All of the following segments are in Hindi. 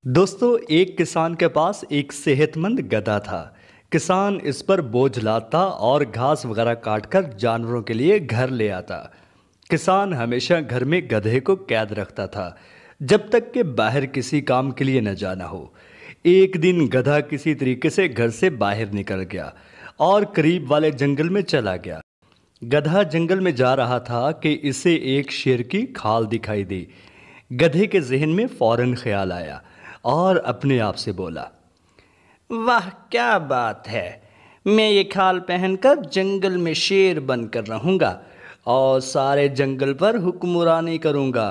दोस्तों, एक किसान के पास एक सेहतमंद गधा था। किसान इस पर बोझ लाता और घास वगैरह काटकर जानवरों के लिए घर ले आता। किसान हमेशा घर में गधे को कैद रखता था, जब तक कि बाहर किसी काम के लिए न जाना हो। एक दिन गधा किसी तरीके से घर से बाहर निकल गया और करीब वाले जंगल में चला गया। गधा जंगल में जा रहा था कि इसे एक शेर की खाल दिखाई दी। गधे के जहन में फौरन ख्याल आया और अपने आप से बोला, वाह क्या बात है। मैं ये खाल पहनकर जंगल में शेर बनकर रहूंगा और सारे जंगल पर हुक्मरानी करूंगा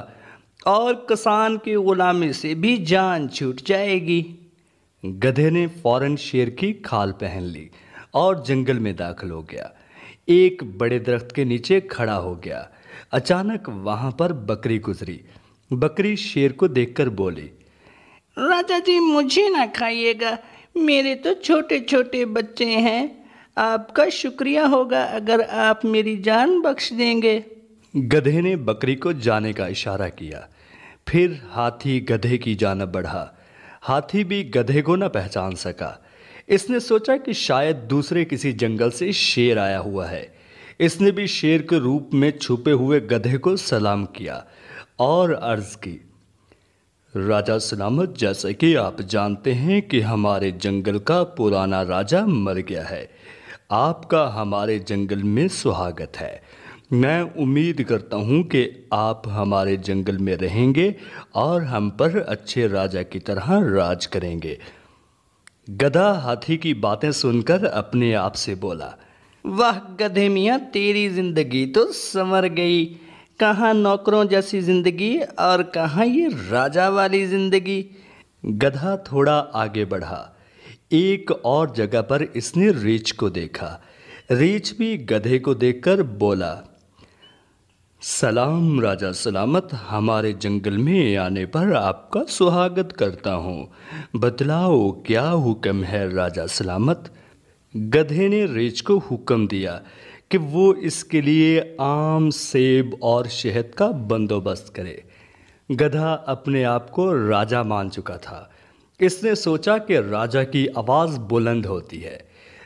और किसान की गुलामी से भी जान छूट जाएगी। गधे ने फौरन शेर की खाल पहन ली और जंगल में दाखिल हो गया। एक बड़े दरख्त के नीचे खड़ा हो गया। अचानक वहां पर बकरी गुजरी। बकरी शेर को देखकर बोली, राजा जी मुझे ना खाइएगा, मेरे तो छोटे छोटे बच्चे हैं। आपका शुक्रिया होगा अगर आप मेरी जान बख्श देंगे। गधे ने बकरी को जाने का इशारा किया। फिर हाथी गधे की जानब बढ़ा। हाथी भी गधे को न पहचान सका। इसने सोचा कि शायद दूसरे किसी जंगल से शेर आया हुआ है। इसने भी शेर के रूप में छुपे हुए गधे को सलाम किया और अर्ज की, राजा सलामत, जैसे कि आप जानते हैं कि हमारे जंगल का पुराना राजा मर गया है। आपका हमारे जंगल में सुहागत है। मैं उम्मीद करता हूं कि आप हमारे जंगल में रहेंगे और हम पर अच्छे राजा की तरह राज करेंगे। गधा हाथी की बातें सुनकर अपने आप से बोला, वाह गधे मियाँ, तेरी जिंदगी तो संवर गई। कहाँ नौकरों जैसी जिंदगी और कहाँ ये राजा वाली जिंदगी। गधा थोड़ा आगे बढ़ा। एक और जगह पर इसने रीछ को देखा। रीछ भी गधे को देखकर बोला, सलाम राजा सलामत, हमारे जंगल में आने पर आपका सुहागत करता हूँ। बतलाओ क्या हुक्म है राजा सलामत। गधे ने रीछ को हुक्म दिया कि वो इसके लिए आम, सेब और शहद का बंदोबस्त करे। गधा अपने आप को राजा मान चुका था। इसने सोचा कि राजा की आवाज़ बुलंद होती है।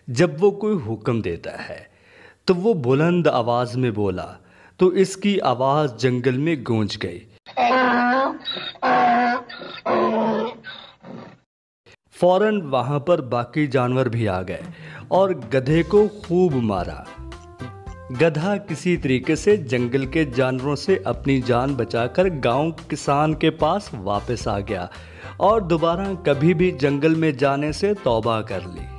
जब वो कोई हुक्म देता है तो वो बुलंद आवाज़ में बोला तो इसकी आवाज़ जंगल में गूंज गई। फौरन वहां पर बाकी जानवर भी आ गए और गधे को खूब मारा। गधा किसी तरीके से जंगल के जानवरों से अपनी जान बचाकर गांव किसान के पास वापस आ गया और दोबारा कभी भी जंगल में जाने से तौबा कर ली।